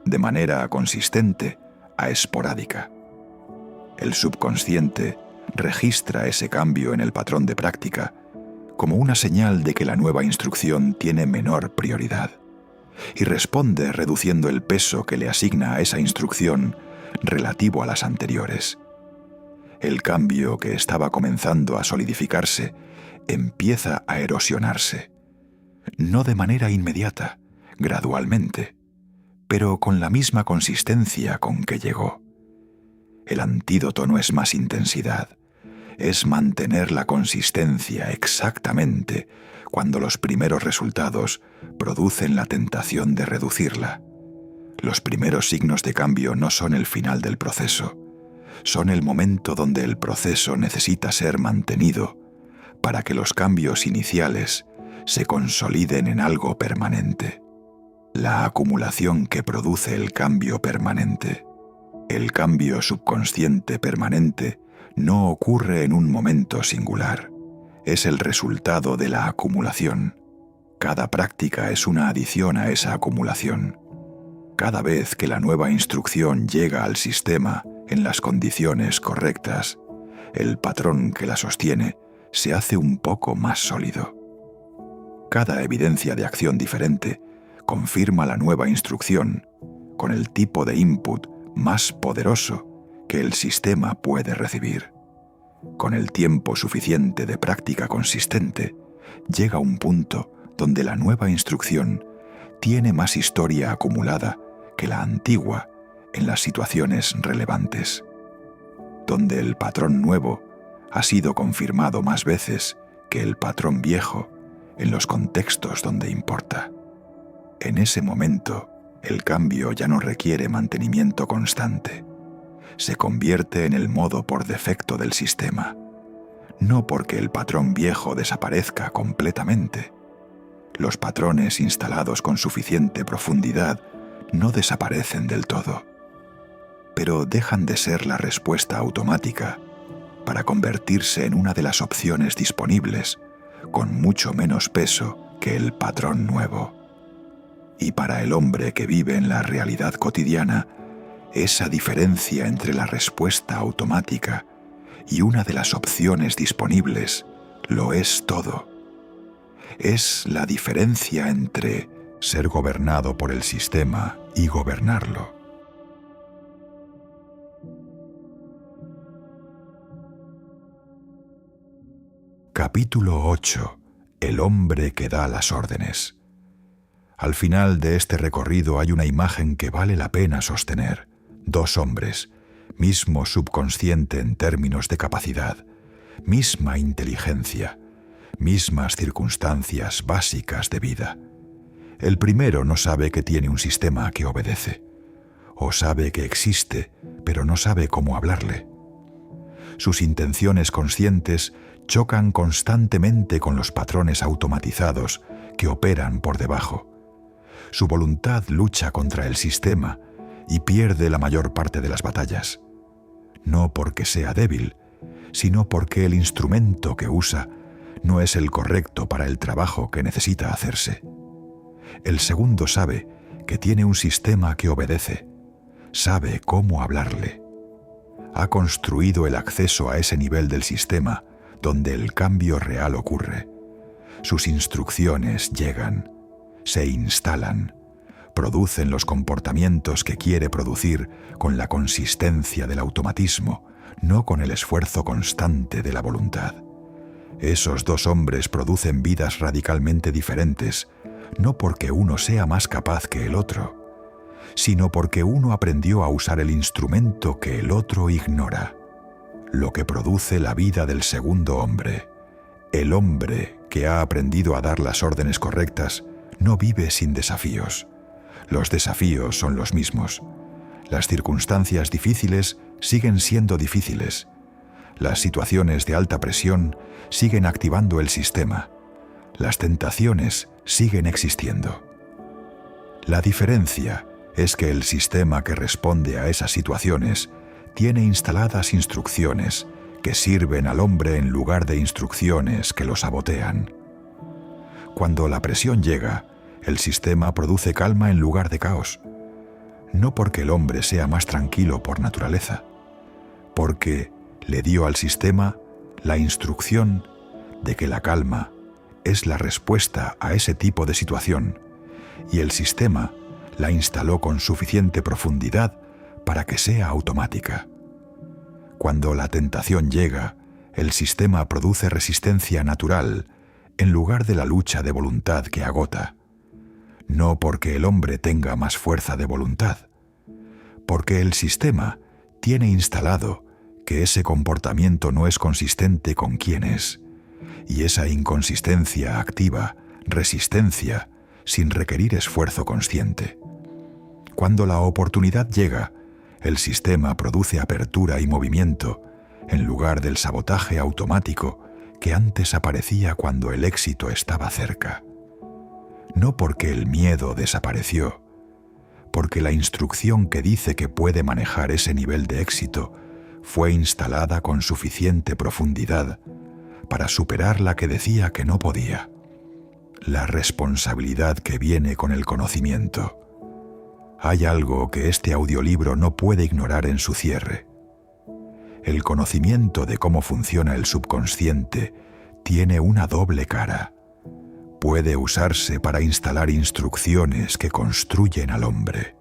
de manera consistente a esporádica. El subconsciente registra ese cambio en el patrón de práctica como una señal de que la nueva instrucción tiene menor prioridad, y responde reduciendo el peso que le asigna a esa instrucción relativo a las anteriores. El cambio que estaba comenzando a solidificarse empieza a erosionarse, no de manera inmediata, gradualmente, pero con la misma consistencia con que llegó. El antídoto no es más intensidad, es mantener la consistencia exactamente cuando los primeros resultados producen la tentación de reducirla. Los primeros signos de cambio no son el final del proceso, son el momento donde el proceso necesita ser mantenido para que los cambios iniciales se consoliden en algo permanente. La acumulación que produce el cambio permanente, el cambio subconsciente permanente, no ocurre en un momento singular. Es el resultado de la acumulación. Cada práctica es una adición a esa acumulación. Cada vez que la nueva instrucción llega al sistema en las condiciones correctas, el patrón que la sostiene se hace un poco más sólido. Cada evidencia de acción diferente confirma la nueva instrucción con el tipo de input más poderoso que el sistema puede recibir. Con el tiempo suficiente de práctica consistente, llega un punto donde la nueva instrucción tiene más historia acumulada que la antigua en las situaciones relevantes, donde el patrón nuevo ha sido confirmado más veces que el patrón viejo en los contextos donde importa. En ese momento, el cambio ya no requiere mantenimiento constante. Se convierte en el modo por defecto del sistema, no porque el patrón viejo desaparezca completamente. Los patrones instalados con suficiente profundidad no desaparecen del todo, pero dejan de ser la respuesta automática para convertirse en una de las opciones disponibles con mucho menos peso que el patrón nuevo. Y para el hombre que vive en la realidad cotidiana, esa diferencia entre la respuesta automática y una de las opciones disponibles lo es todo. Es la diferencia entre ser gobernado por el sistema y gobernarlo. Capítulo 8. El hombre que da las órdenes. Al final de este recorrido hay una imagen que vale la pena sostener. Dos hombres, mismo subconsciente en términos de capacidad, misma inteligencia, mismas circunstancias básicas de vida. El primero no sabe que tiene un sistema que obedece, o sabe que existe, pero no sabe cómo hablarle. Sus intenciones conscientes chocan constantemente con los patrones automatizados que operan por debajo. Su voluntad lucha contra el sistema y pierde la mayor parte de las batallas. No porque sea débil, sino porque el instrumento que usa no es el correcto para el trabajo que necesita hacerse. El segundo sabe que tiene un sistema que obedece, sabe cómo hablarle. Ha construido el acceso a ese nivel del sistema donde el cambio real ocurre. Sus instrucciones llegan, se instalan, producen los comportamientos que quiere producir con la consistencia del automatismo, no con el esfuerzo constante de la voluntad. Esos dos hombres producen vidas radicalmente diferentes, no porque uno sea más capaz que el otro, sino porque uno aprendió a usar el instrumento que el otro ignora. Lo que produce la vida del segundo hombre, el hombre que ha aprendido a dar las órdenes correctas, no vive sin desafíos. Los desafíos son los mismos. Las circunstancias difíciles siguen siendo difíciles. Las situaciones de alta presión siguen activando el sistema. Las tentaciones siguen existiendo. La diferencia es que el sistema que responde a esas situaciones tiene instaladas instrucciones que sirven al hombre en lugar de instrucciones que lo sabotean. Cuando la presión llega, el sistema produce calma en lugar de caos. No porque el hombre sea más tranquilo por naturaleza, porque le dio al sistema la instrucción de que la calma es la respuesta a ese tipo de situación, y el sistema la instaló con suficiente profundidad para que sea automática. Cuando la tentación llega, el sistema produce resistencia natural en lugar de la lucha de voluntad que agota. no porque el hombre tenga más fuerza de voluntad, porque el sistema tiene instalado que ese comportamiento no es consistente con quién es, y esa inconsistencia activa resistencia sin requerir esfuerzo consciente. Cuando la oportunidad llega, el sistema produce apertura y movimiento en lugar del sabotaje automático que antes aparecía cuando el éxito estaba cerca. No porque el miedo desapareció, porque la instrucción que dice que puede manejar ese nivel de éxito fue instalada con suficiente profundidad para superar la que decía que no podía. La responsabilidad que viene con el conocimiento. Hay algo que este audiolibro no puede ignorar en su cierre. El conocimiento de cómo funciona el subconsciente tiene una doble cara. Puede usarse para instalar instrucciones que construyen al hombre,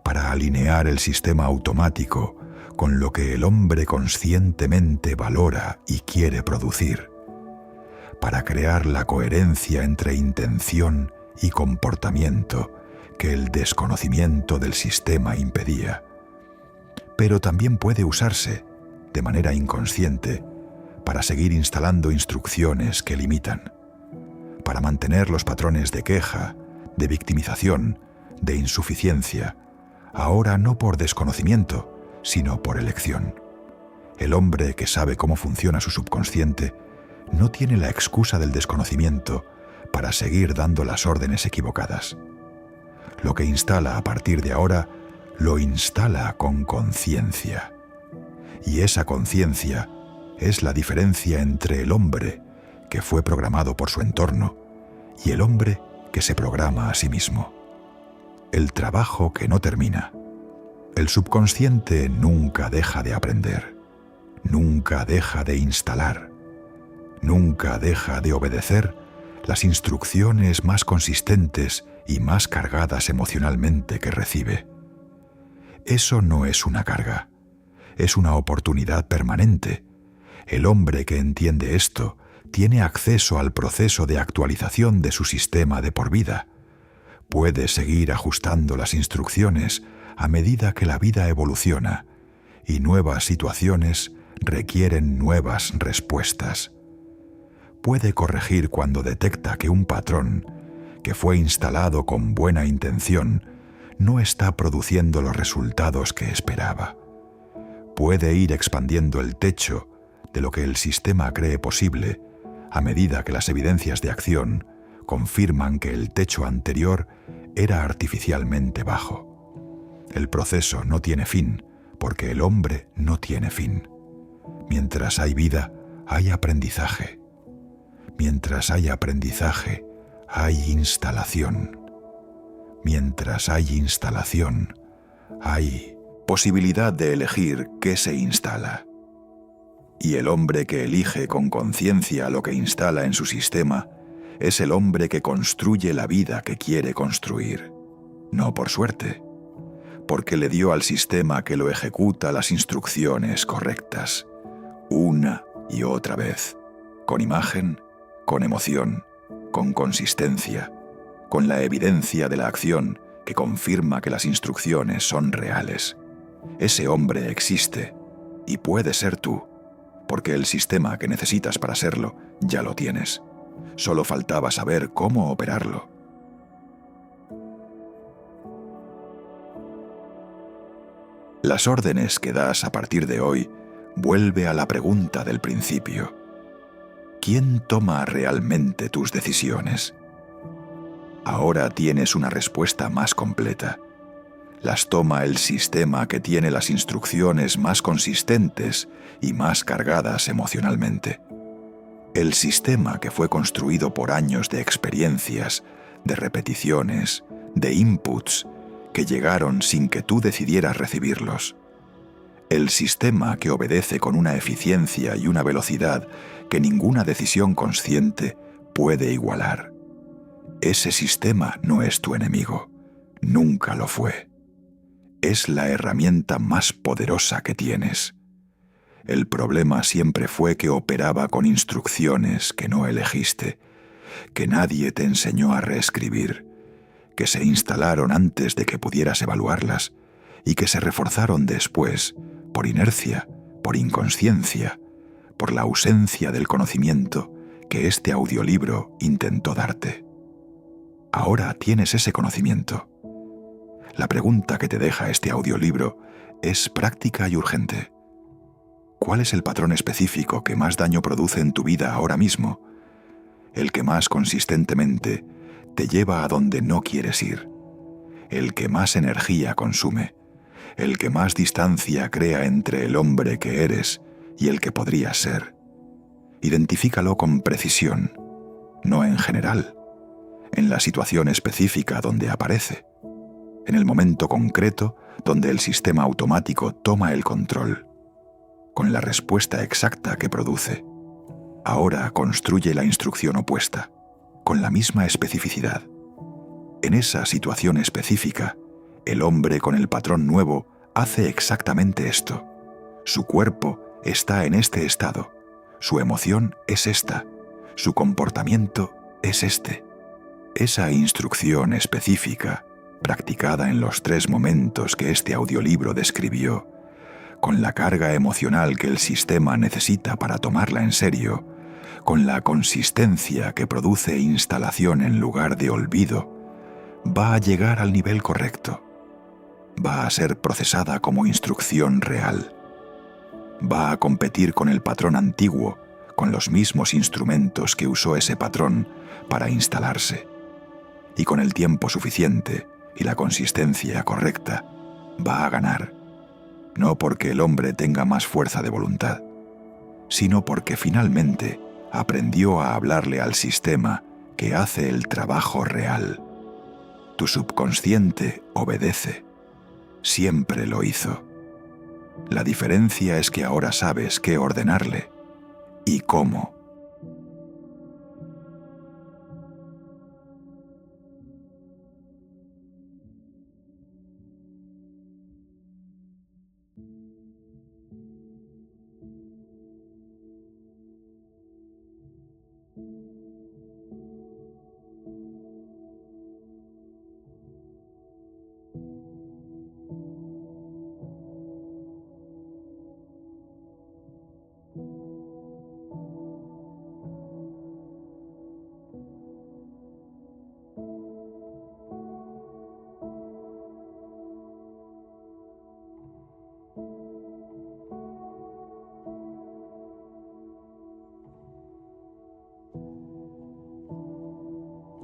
para alinear el sistema automático con lo que el hombre conscientemente valora y quiere producir, para crear la coherencia entre intención y comportamiento que el desconocimiento del sistema impedía. Pero también puede usarse, de manera inconsciente, para seguir instalando instrucciones que limitan, para mantener los patrones de queja, de victimización, de insuficiencia, ahora no por desconocimiento, sino por elección. El hombre que sabe cómo funciona su subconsciente no tiene la excusa del desconocimiento para seguir dando las órdenes equivocadas. Lo que instala a partir de ahora, lo instala con conciencia. Y esa conciencia es la diferencia entre el hombre que fue programado por su entorno y el hombre que se programa a sí mismo. El trabajo que no termina. El subconsciente nunca deja de aprender, nunca deja de instalar, nunca deja de obedecer las instrucciones más consistentes y más cargadas emocionalmente que recibe. Eso no es una carga, es una oportunidad permanente. El hombre que entiende esto tiene acceso al proceso de actualización de su sistema de por vida. Puede seguir ajustando las instrucciones a medida que la vida evoluciona y nuevas situaciones requieren nuevas respuestas. Puede corregir cuando detecta que un patrón, que fue instalado con buena intención, no está produciendo los resultados que esperaba. Puede ir expandiendo el techo de lo que el sistema cree posible a medida que las evidencias de acción confirman que el techo anterior era artificialmente bajo. El proceso no tiene fin porque el hombre no tiene fin. Mientras hay vida, hay aprendizaje. Mientras hay aprendizaje, hay instalación. Mientras hay instalación, hay posibilidad de elegir qué se instala. Y el hombre que elige con conciencia lo que instala en su sistema es el hombre que construye la vida que quiere construir. No por suerte, porque le dio al sistema que lo ejecuta las instrucciones correctas, una y otra vez, con imagen, con emoción, con consistencia, con la evidencia de la acción que confirma que las instrucciones son reales. Ese hombre existe y puede ser tú, porque el sistema que necesitas para serlo ya lo tienes. Solo faltaba saber cómo operarlo. Las órdenes que das a partir de hoy vuelve a la pregunta del principio. ¿Quién toma realmente tus decisiones? Ahora tienes una respuesta más completa. Las toma el sistema que tiene las instrucciones más consistentes y más cargadas emocionalmente. El sistema que fue construido por años de experiencias, de repeticiones, de inputs, que llegaron sin que tú decidieras recibirlos. El sistema que obedece con una eficiencia y una velocidad que ninguna decisión consciente puede igualar. Ese sistema no es tu enemigo, nunca lo fue. Es la herramienta más poderosa que tienes. El problema siempre fue que operaba con instrucciones que no elegiste, que nadie te enseñó a reescribir, que se instalaron antes de que pudieras evaluarlas y que se reforzaron después, por inercia, por inconsciencia, por la ausencia del conocimiento que este audiolibro intentó darte. Ahora tienes ese conocimiento. La pregunta que te deja este audiolibro es práctica y urgente. ¿Cuál es el patrón específico que más daño produce en tu vida ahora mismo? El que más consistentemente te lleva a donde no quieres ir. El que más energía consume. El que más distancia crea entre el hombre que eres y el que podrías ser. Identifícalo con precisión, no en general, en la situación específica donde aparece, en el momento concreto donde el sistema automático toma el control, con la respuesta exacta que produce. Ahora construye la instrucción opuesta, con la misma especificidad. En esa situación específica, el hombre con el patrón nuevo hace exactamente esto. Su cuerpo está en este estado, su emoción es esta, su comportamiento es este. Esa instrucción específica, practicada en los 3 momentos que este audiolibro describió, con la carga emocional que el sistema necesita para tomarla en serio, con la consistencia que produce instalación en lugar de olvido, va a llegar al nivel correcto. Va a ser procesada como instrucción real. Va a competir con el patrón antiguo, con los mismos instrumentos que usó ese patrón para instalarse. Y con el tiempo suficiente y la consistencia correcta, va a ganar. No porque el hombre tenga más fuerza de voluntad, sino porque finalmente aprendió a hablarle al sistema que hace el trabajo real. Tu subconsciente obedece. Siempre lo hizo. La diferencia es que ahora sabes qué ordenarle y cómo.